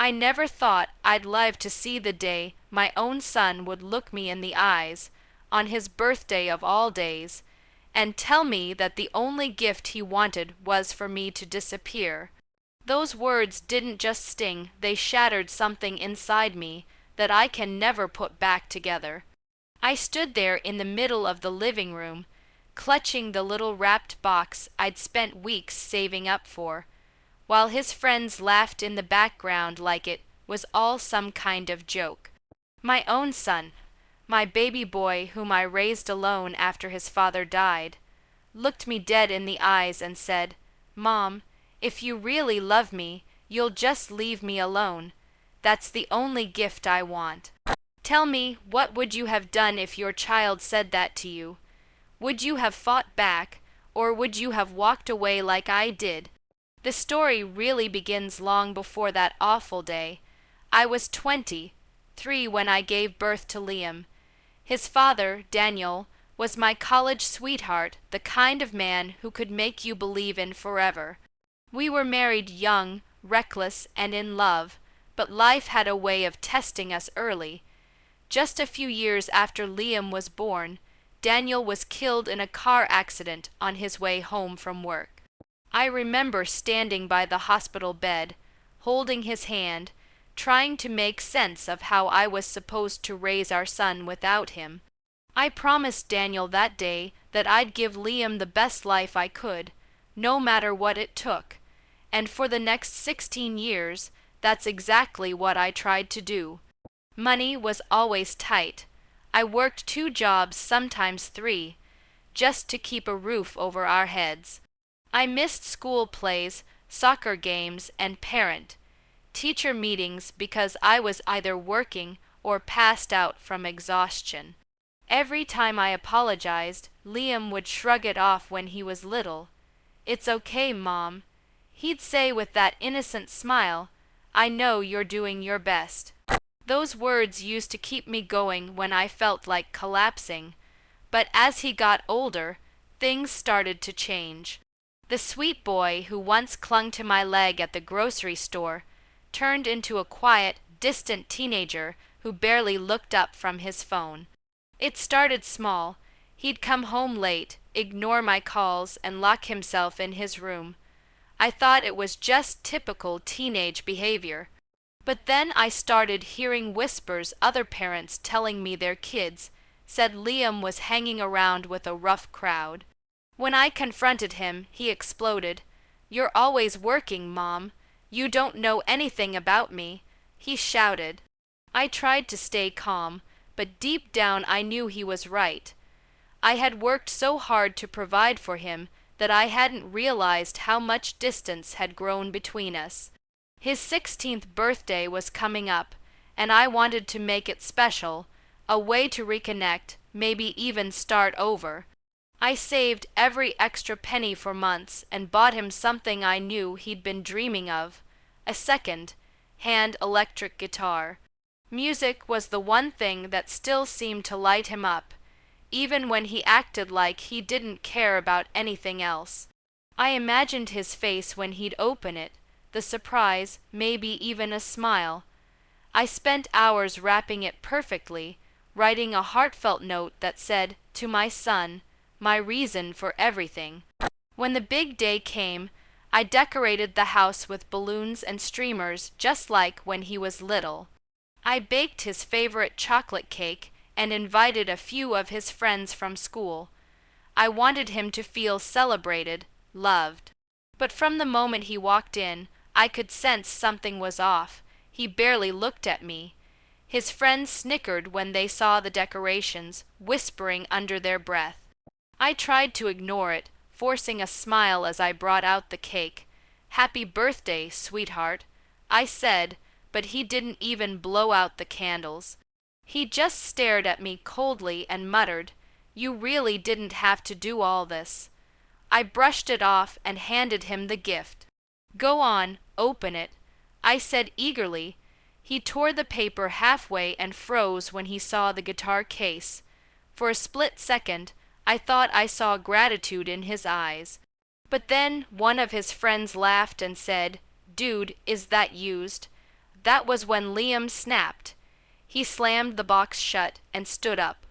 I never thought I'd live to see the day my own son would look me in the eyes, on his birthday of all days, and tell me that the only gift he wanted was for me to disappear. Those words didn't just sting, they shattered something inside me that I can never put back together. I stood there in the middle of the living room, clutching the little wrapped box I'd spent weeks saving up for, while his friends laughed in the background like it was all some kind of joke. My own son, my baby boy whom I raised alone after his father died, looked me dead in the eyes and said, "Mom, if you really love me, you'll just leave me alone. That's the only gift I want." Tell me, what would you have done if your child said that to you? Would you have fought back, or would you have walked away like I did? The story really begins long before that awful day. I was 23 when I gave birth to Liam. His father, Daniel, was my college sweetheart, the kind of man who could make you believe in forever. We were married young, reckless, and in love, but life had a way of testing us early. Just a few years after Liam was born, Daniel was killed in a car accident on his way home from work. I remember standing by the hospital bed, holding his hand, trying to make sense of how I was supposed to raise our son without him. I promised Daniel that day that I'd give Liam the best life I could, no matter what it took, and for the next 16 years, that's exactly what I tried to do. Money was always tight. I worked 2 jobs, sometimes 3, just to keep a roof over our heads. I missed school plays, soccer games, and parent-teacher meetings because I was either working or passed out from exhaustion. Every time I apologized, Liam would shrug it off when he was little. "It's okay, Mom." He'd say with that innocent smile, "I know you're doing your best." Those words used to keep me going when I felt like collapsing, but as he got older, things started to change. The sweet boy who once clung to my leg at the grocery store turned into a quiet, distant teenager who barely looked up from his phone. It started small. He'd come home late, ignore my calls, and lock himself in his room. I thought it was just typical teenage behavior. But then I started hearing whispers other parents telling me their kids said Liam was hanging around with a rough crowd. When I confronted him, he exploded. "You're always working, Mom. You don't know anything about me," he shouted. I tried to stay calm, but deep down I knew he was right. I had worked so hard to provide for him that I hadn't realized how much distance had grown between us. His 16th birthday was coming up, and I wanted to make it special, a way to reconnect, maybe even start over. I saved every extra penny for months and bought him something I knew he'd been dreaming of, a second-hand electric guitar. Music was the one thing that still seemed to light him up, even when he acted like he didn't care about anything else. I imagined his face when he'd open it, the surprise, maybe even a smile. I spent hours wrapping it perfectly, writing a heartfelt note that said, "To my son, my reason for everything." When the big day came, I decorated the house with balloons and streamers just like when he was little. I baked his favorite chocolate cake and invited a few of his friends from school. I wanted him to feel celebrated, loved. But from the moment he walked in, I could sense something was off. He barely looked at me. His friends snickered when they saw the decorations, whispering under their breath. I tried to ignore it, forcing a smile as I brought out the cake. "Happy birthday, sweetheart," I said, but he didn't even blow out the candles. He just stared at me coldly and muttered, "You really didn't have to do all this." I brushed it off and handed him the gift. "Go on, open it," I said eagerly. He tore the paper halfway and froze when he saw the guitar case. For a split second, I thought I saw gratitude in his eyes. But then one of his friends laughed and said, "Dude, is that used?" That was when Liam snapped. He slammed the box shut and stood up.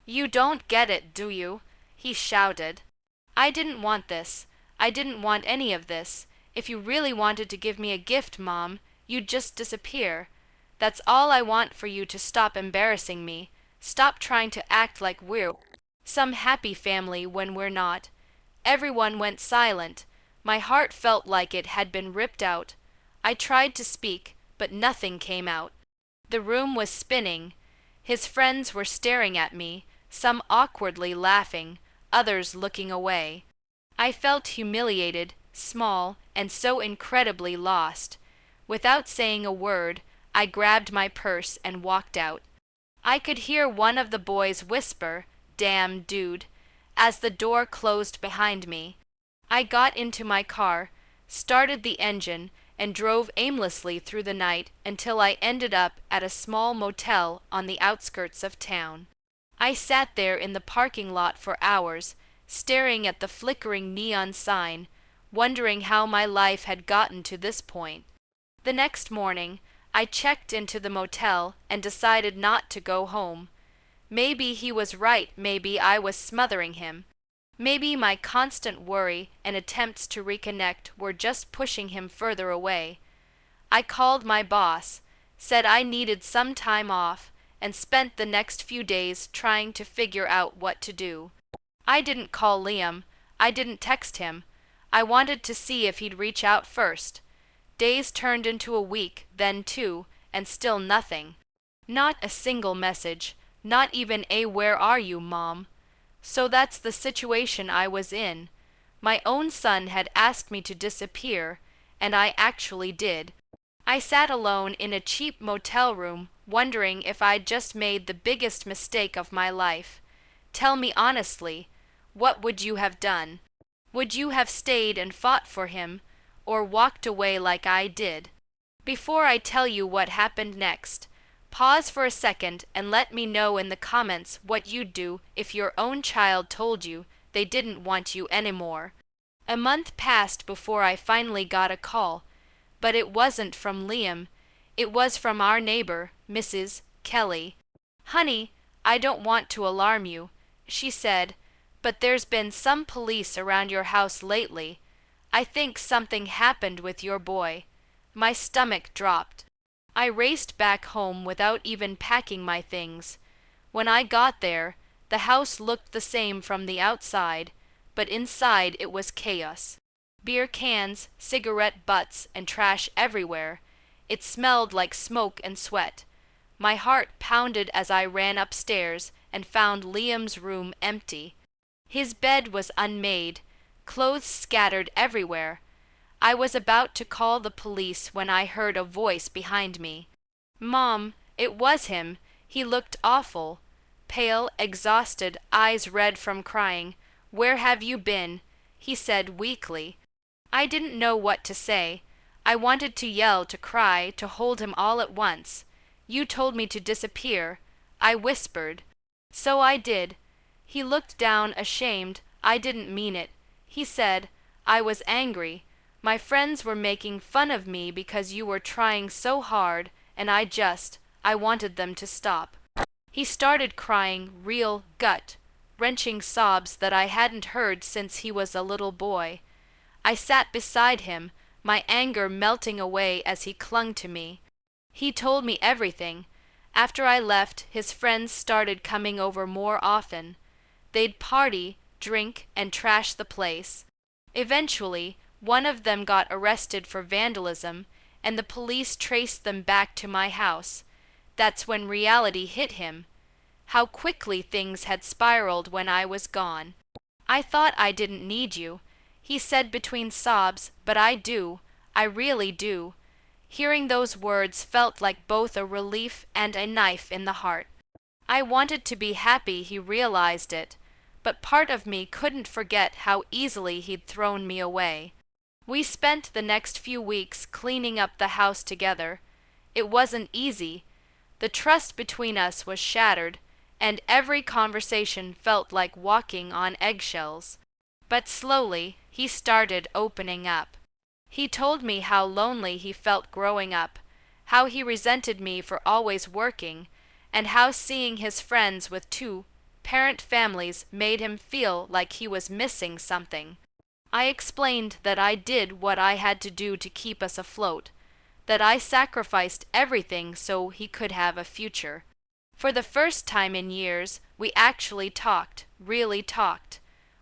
"You don't get it, do you?" he shouted. "I didn't want this. I didn't want any of this. If you really wanted to give me a gift, Mom, you'd just disappear. That's all I want for you to stop embarrassing me. Stop trying to act like we're some happy family when we're not." Everyone went silent. My heart felt like it had been ripped out. I tried to speak, but nothing came out. The room was spinning. His friends were staring at me, some awkwardly laughing, others looking away. I felt humiliated, small, and so incredibly lost. Without saying a word, I grabbed my purse and walked out. I could hear one of the boys whisper, "Damn dude," as the door closed behind me. I got into my car, started the engine, and drove aimlessly through the night until I ended up at a small motel on the outskirts of town. I sat there in the parking lot for hours, staring at the flickering neon sign, wondering how my life had gotten to this point. The next morning, I checked into the motel and decided not to go home. Maybe he was right, maybe I was smothering him. Maybe my constant worry and attempts to reconnect were just pushing him further away. I called my boss, said I needed some time off, and spent the next few days trying to figure out what to do. I didn't call Liam. I didn't text him. I wanted to see if he'd reach out first. Days turned into a week, then two, and still nothing. Not a single message, not even a "Where are you, Mom?" So that's the situation I was in. My own son had asked me to disappear, and I actually did. I sat alone in a cheap motel room, wondering if I'd just made the biggest mistake of my life. Tell me honestly, what would you have done? Would you have stayed and fought for him, or walked away like I did? Before I tell you what happened next, pause for a second and let me know in the comments what you'd do if your own child told you they didn't want you anymore. A month passed before I finally got a call, but it wasn't from Liam. It was from our neighbor, Mrs. Kelly. "Honey, I don't want to alarm you," she said, "but there's been some police around your house lately. I think something happened with your boy." My stomach dropped. I raced back home without even packing my things. When I got there, the house looked the same from the outside, but inside it was chaos. Beer cans, cigarette butts, and trash everywhere. It smelled like smoke and sweat. My heart pounded as I ran upstairs and found Liam's room empty. His bed was unmade, clothes scattered everywhere. I was about to call the police when I heard a voice behind me. "Mom, it was him. He looked awful. Pale, exhausted, eyes red from crying. Where have you been?" he said weakly. I didn't know what to say. I wanted to yell, to cry, to hold him all at once. "You told me to disappear," I whispered. "So I did." He looked down, ashamed. "I didn't mean it." He said, "I was angry. My friends were making fun of me because you were trying so hard, and I wanted them to stop." He started crying real gut-wrenching sobs that I hadn't heard since he was a little boy. I sat beside him, my anger melting away as he clung to me. He told me everything. After I left, his friends started coming over more often. They'd party, drink, and trash the place. Eventually, one of them got arrested for vandalism, and the police traced them back to my house. That's when reality hit him. How quickly things had spiraled when I was gone. "I thought I didn't need you," he said between sobs, "but I do. I really do." Hearing those words felt like both a relief and a knife in the heart. I wanted to be happy he realized it, but part of me couldn't forget how easily he'd thrown me away. We spent the next few weeks cleaning up the house together. It wasn't easy. The trust between us was shattered, and every conversation felt like walking on eggshells. But slowly, he started opening up. He told me how lonely he felt growing up, how he resented me for always working, and how seeing his friends with two-parent families made him feel like he was missing something. I explained that I did what I had to do to keep us afloat, that I sacrificed everything so he could have a future. For the first time in years, we actually talked, really talked.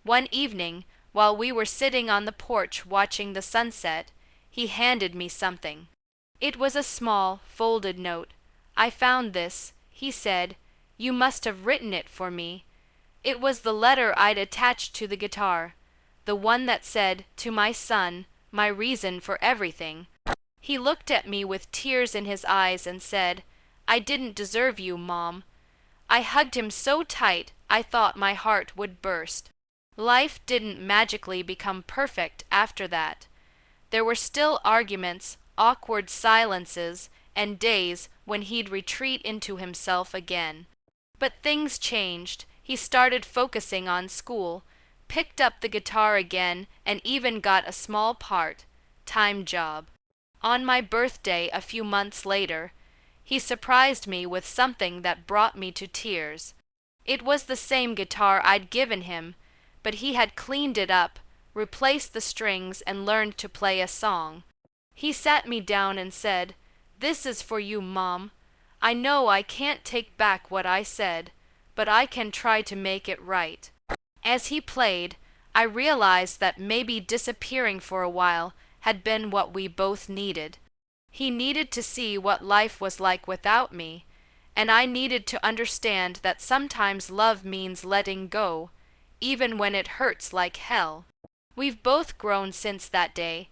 One evening, while we were sitting on the porch watching the sunset, he handed me something. It was a small, folded note. "I found this," he said. "You must have written it for me." It was the letter I'd attached to the guitar, the one that said, "To my son, my reason for everything." He looked at me with tears in his eyes and said, "I didn't deserve you, Mom." I hugged him so tight I thought my heart would burst. Life didn't magically become perfect after that. There were still arguments, awkward silences, and days when he'd retreat into himself again. But things changed. He started focusing on school, picked up the guitar again, and even got a small part-time job. On my birthday a few months later, he surprised me with something that brought me to tears. It was the same guitar I'd given him, but he had cleaned it up, replaced the strings, and learned to play a song. He sat me down and said, "This is for you, Mom. I know I can't take back what I said, but I can try to make it right." As he played, I realized that maybe disappearing for a while had been what we both needed. He needed to see what life was like without me, and I needed to understand that sometimes love means letting go, even when it hurts like hell. We've both grown since that day.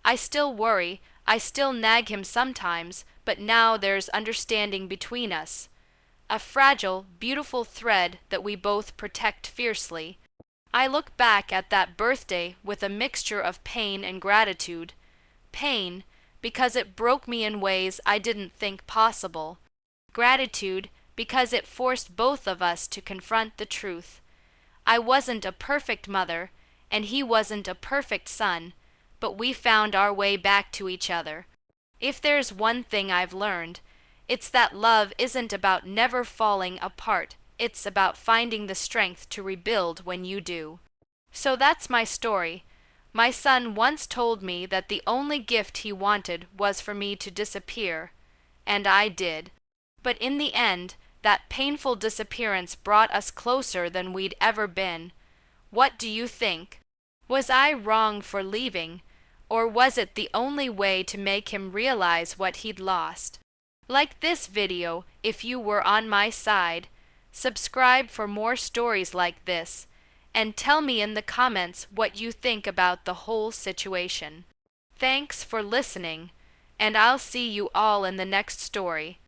I still worry, I still nag him sometimes, but now there's understanding between us. A fragile, beautiful thread that we both protect fiercely. I look back at that birthday with a mixture of pain and gratitude. Pain, because it broke me in ways I didn't think possible. Gratitude, because it forced both of us to confront the truth. I wasn't a perfect mother, and he wasn't a perfect son, but we found our way back to each other. If there's one thing I've learned, it's that love isn't about never falling apart. It's about finding the strength to rebuild when you do. So that's my story. My son once told me that the only gift he wanted was for me to disappear, and I did. But in the end, that painful disappearance brought us closer than we'd ever been. What do you think? Was I wrong for leaving, or was it the only way to make him realize what he'd lost? Like this video if you were on my side. Subscribe for more stories like this, and tell me in the comments what you think about the whole situation. Thanks for listening, and I'll see you all in the next story.